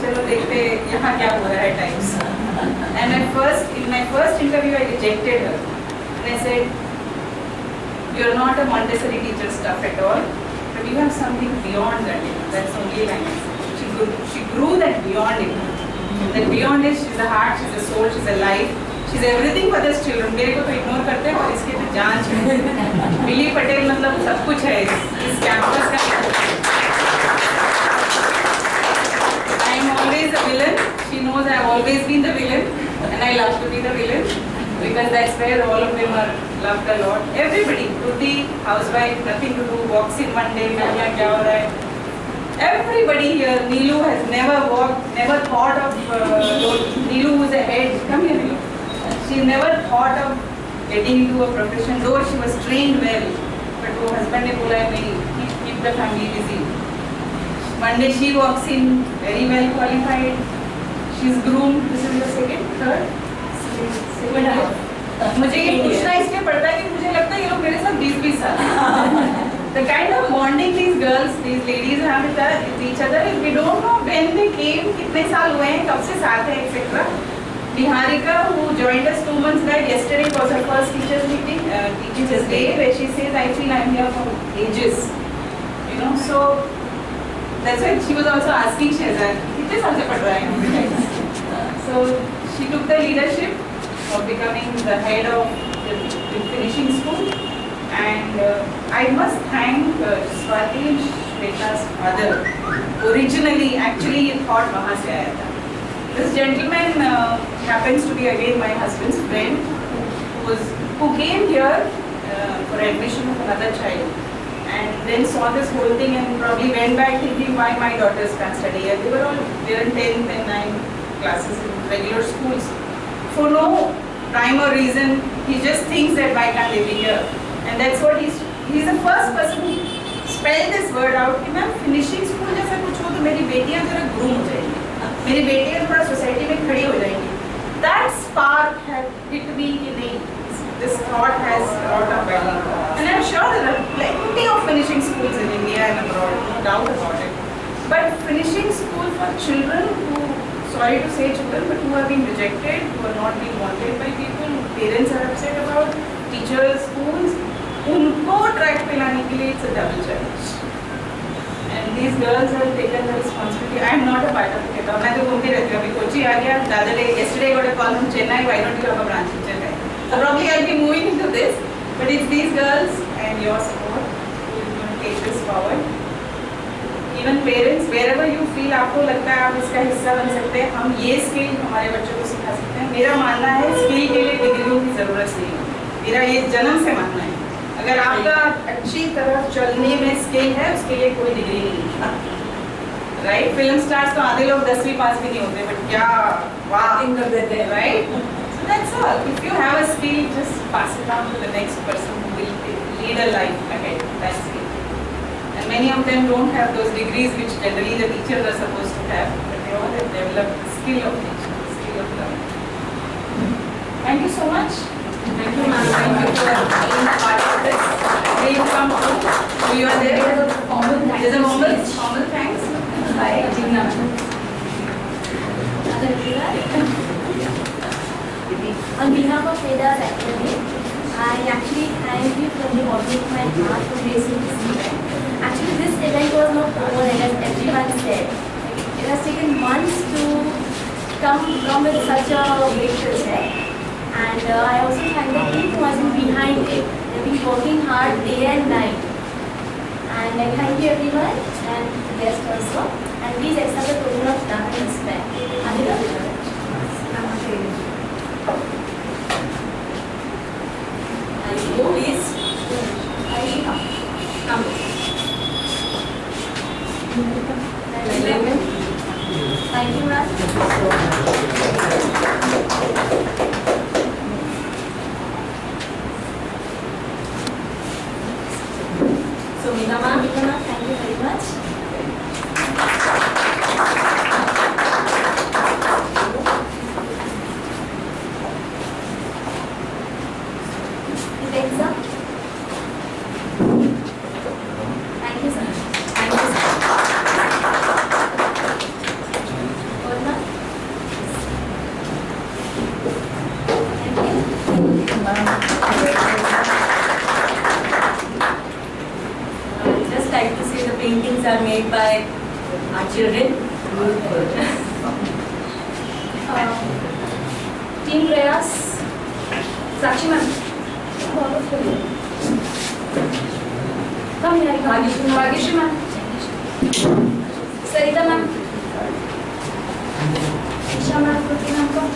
Speaker 3: चलो देखते यहाँ क्या हो रहा है times. And in my first interview, I rejected her. And I said, you're not a Montessori teacher stuff at all, but you have something beyond that. That's only line. She grew that beyond it. That beyond it, she's a heart, she's a soul, she's a life, she's everything for these children. मेरे को तो ignore करते हैं, पर इसके तो जान है. बिली पटेल मतलब सब कुछ है इस कैंपस का. I'm always a villain. She knows I've always been the villain, and I love to be the villain because that's where all of them are loved a lot. Everybody, Ruti, housewife, nothing to do, walks in one day, ma'am, क्या हो रहा है? Everybody here, Neelu has never thought of, Neelu who's a head, come here Neelu. She never thought of getting into a profession, though she was trained well. But her husband ने बोला नहीं, keep the family busy. One day she walks in, very well qualified. She's groomed. This is your second, third? Second half. मुझे ये पूछना इसलिए पड़ता है कि मुझे लगता है ये लोग मेरे साथ 20-20 साल. The kind of bonding these girls, these ladies have with each other, we don't know when they came, कितने साल हुए हैं, कब से साथ हैं, etc. Niharika, who joined us 2 months back, yesterday was her first teachers meeting, teachers day, where she says, I feel I'm here for ages. You know, so that's why she was also asking Shehzad, कितने साल से पढ़ रहा है? So she took the leadership of becoming the head of the finishing school. And I must thank Swati and Shweta's father. Originally, actually, he thought वहाँ से आया था. This gentleman happens to be again my husband's friend, who came here for admission of another child, and then saw this whole thing and probably went back thinking why my daughters can't study here. They were all there in 10th and 9th classes in regular schools. For no rhyme or reason, he just thinks that why can't they be here? And that's what he's the first person who spelled this word out कि ma'am finishing school जैसा कुछ हो तो मेरी बेटियाँ जरा groom हो जाएंगी, मेरी बेटियाँ थोड़ा सोसाइटी में खड़ी हो जाएंगी. That spark had hit me कि नहीं, this thought has brought up value. And I'm sure there are plenty of finishing schools in India and abroad, no doubt about it. But finishing school for children who, sorry to say children, but who have been rejected, who are not being wanted by people, who parents are upset about, teachers, schools, उनको track पे लाने के लिए it's a double challenge. And these girls have taken the responsibility. I am not a part of it. मैं तो घूमती रहती हूँ. अभी कोची आ गया. Yesterday I got a call from Chennai. Why don't you have a branch in Chennai? So probably I'll be moving into this. But it's these girls and your support who is going to take this forward. Even parents, wherever you feel आपको लगता है आप इसका हिस्सा बन सकते हैं, हम ये स्किल हमारे बच्चों को सिखा सकते हैं. मेरा मानना है स्किल के लिए डिग्रियों की ज़रूरत नहीं है. मेरा ये जन्म से मानना है. अगर आपका अच्छी तरह चलने में स्किल है, उसके लिए कोई डिग्री नहीं है. राइट? फिल्म स्टार्स तो आधे लोग 10वीं पास भी नहीं होते, बट क्या वाह कर देते हैं. Right? So that's all. If you have a skill, just pass it on to the next person who will lead a life ahead. That's it. And many of them don't have those degrees which generally the teachers are supposed to have, but they all have developed the skill of teaching, the skill of learning. Thank you so much. Thank you, ma'am. Thank you for being part of this. Dream come true. So you are there. There's a formal thanks. Bye.
Speaker 2: On behalf of Vedas Academy, I actually thank you from the bottom of my heart for gracing this event. Actually, this event was not overnight, as everyone said. It has taken months to come with such a big project. And I also thank the team who has been behind it. They've been working hard day and night. And I thank you everyone and the guests also. And please accept the token of love and respect.
Speaker 1: Please. Come.
Speaker 2: Thank you, ma'am.
Speaker 1: Sumita ma'am.
Speaker 2: Thank you very much. Thanks, sir. Thank you, sir.
Speaker 1: Thank you, sir.
Speaker 2: Orna? Thank you.
Speaker 1: made by our children.
Speaker 2: Team Prayas, Sakshi ma'am. Come here, Bhagishri ma'am. Sarita ma'am. Isha ma'am, Kruti ma'am, come.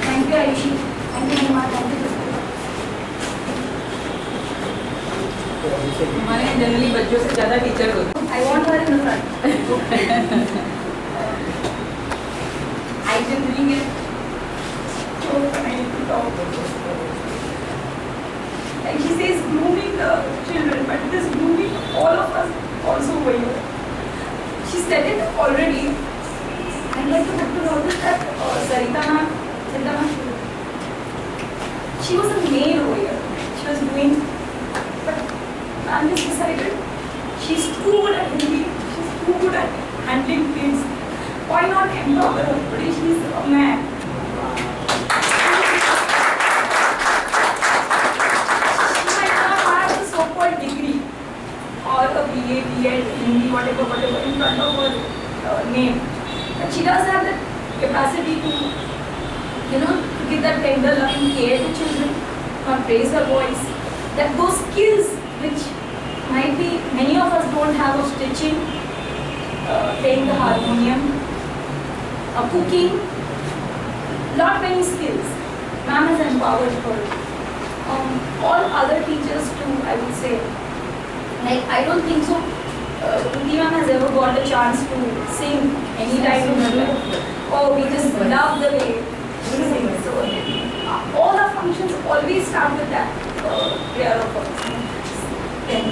Speaker 2: Thank you, Ayushi. Thank you, Nima. Thank you.
Speaker 3: हमारे यहाँ generally बच्चों से ज़्यादा teacher होते हैं।
Speaker 2: I want her in the front.
Speaker 5: I didn't bring it. So I need to talk. And she says grooming the children, but it is grooming all of us also over here. She said it already. I'd like to notice that Sarita ma'am, she was a maid over here. She was doing, but ma'am just decided she's too good at Hindi, she's too good at handling kids. Why not empower her? But she's a man. She might not have a so-called degree or a BA, BEd, Hindi, whatever in front of her name. But she does have the capacity to, to give that tender, loving care to children, praise her voice. That those skills which might be many of us don't have of stitching, playing the harmonium, cooking, not many skills. Ma'am has empowered her. All other teachers too, I would say. Like, I don't think so. Kruti ma'am has ever got a chance to sing any time in her life. Oh, we just love the way she sings. So, all our functions always start with that prayer of hers. Then,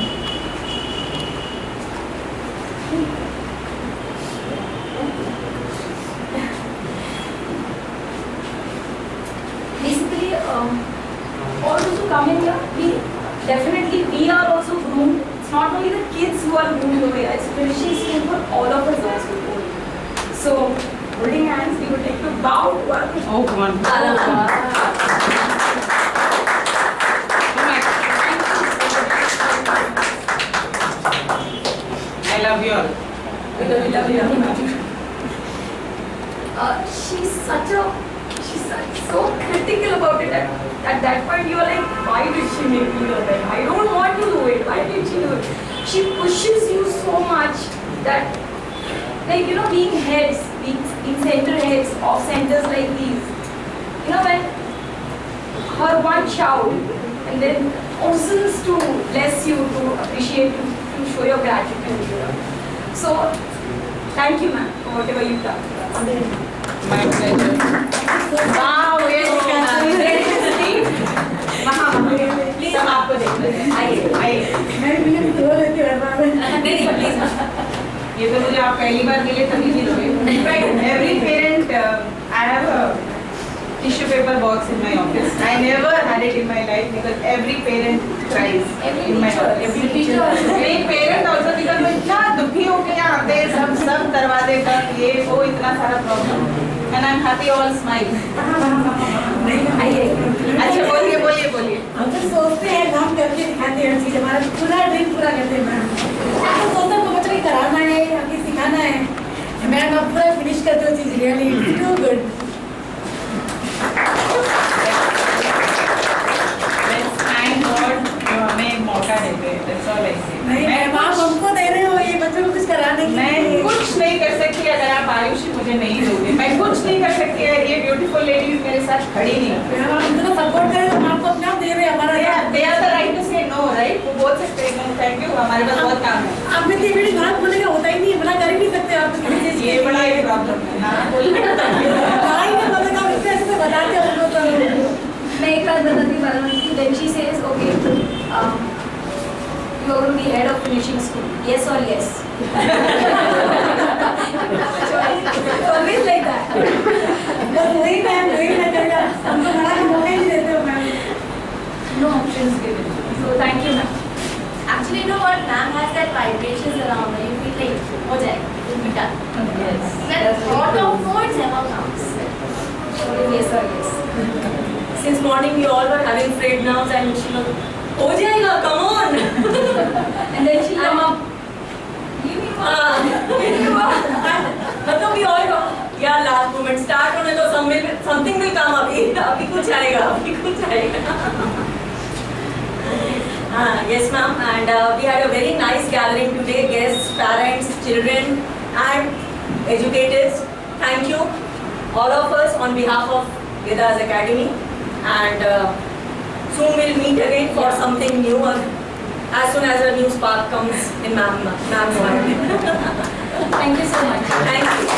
Speaker 5: basically, all those who come in here, we are also groomed. It's not only the kids who are groomed over here, it's finishing school for all of us also. So, holding hands, we would like to bow to our
Speaker 3: Oh, come on. I love you all.
Speaker 5: We love you. She's so critical about it. At that point, you are like, why did she make me do that? I don't want to do it. Why did she do it? She pushes you so much that, like, being heads, being center heads of centers like these, when her one shout and then oceans to bless you, to appreciate you, to show your gratitude. So, thank you, ma'am, for whatever you've done.
Speaker 3: My pleasure. Wow, yes,
Speaker 1: Please, हम आपको देखते हैं. आइए. नहीं, please.
Speaker 3: ये तो मुझे आप पहली बार मिले तभी नहीं रोए. Every parent, I have a tissue paper box in my office. I never had it in my life because every parent cries in my office.
Speaker 2: Every teacher.
Speaker 3: एक parent also because वो इतना दुखी होके यहाँ आते हैं सब दरवाजे तक ये वो इतना सारा problem. And I'm happy all smile. अच्छा बोलिए.
Speaker 7: हम तो सोचते हैं काम करके दिखाते हैं चीज हमारा पूरा ड्रीम पूरा करते हैं मैम. तो सोचते हैं बच्चों को कराना है आगे सिखाना है. मैम आप पूरा फिनिश करते हो चीज really to good.
Speaker 3: Let's thank God जो हमें एक मौका देते हैं. That's all I say.
Speaker 7: नहीं मैम आप हमको दे रहे हो ये बच्चों को कुछ कराने के
Speaker 3: मैं
Speaker 7: लिए.
Speaker 3: कुछ नहीं कर सकती अगर आप आयुषी मुझे नहीं दोगे. मैं कुछ नहीं कर सकती अगर ये ब्यूटीफुल लेडीज मेरे साथ खड़ी नहीं होती.
Speaker 7: मैम आप हमको सपोर्ट करें तो हम आपको अपना दे रहे हैं हमारा.
Speaker 3: They are the right to say no, right? वो बोल सकते हैं no, thank you, हमारे पास बहुत काम है.
Speaker 7: आप में तो ये मेरी बात बोलने का होता ही नहीं, मना कर ही नहीं सकते आप किसी चीज के
Speaker 3: ये बड़ा एक प्रॉब्लम है ना बोलने का.
Speaker 7: लड़ाई में मतलब आप इससे ऐसे बताते हो उनको तो.
Speaker 2: मैं एक बात बताती हूँ. Then she says, okay, you are going to be head of finishing school. Yes or yes?
Speaker 5: It's always like that.
Speaker 7: बस वही मैम वही ना करेगा हमको बड़ा मौका ही नहीं देते हो ma'am.
Speaker 2: No options given. So thank you, ma'am.
Speaker 10: Actually, you know what? Ma'am has that vibrations around her. You feel like, हो जाएगा, it will be done.
Speaker 2: Yes.
Speaker 10: That thought of no, it never comes.
Speaker 2: Yes or yes?
Speaker 1: Since morning, we all were having frayed nerves and she was हो जाएगा, come on.
Speaker 2: And then she'll come up.
Speaker 1: मतलब भी होएगा यार, last moment start होने तो something will come, अभी कुछ आएगा, Yes ma'am, and we had a very nice gathering today, guests, parents, children and educators. Thank you all of us on behalf of Vedas Academy, and soon we'll meet again for something new, as soon as a new spark comes in ma'am's mind.
Speaker 2: Thank you so much.
Speaker 1: Thank you.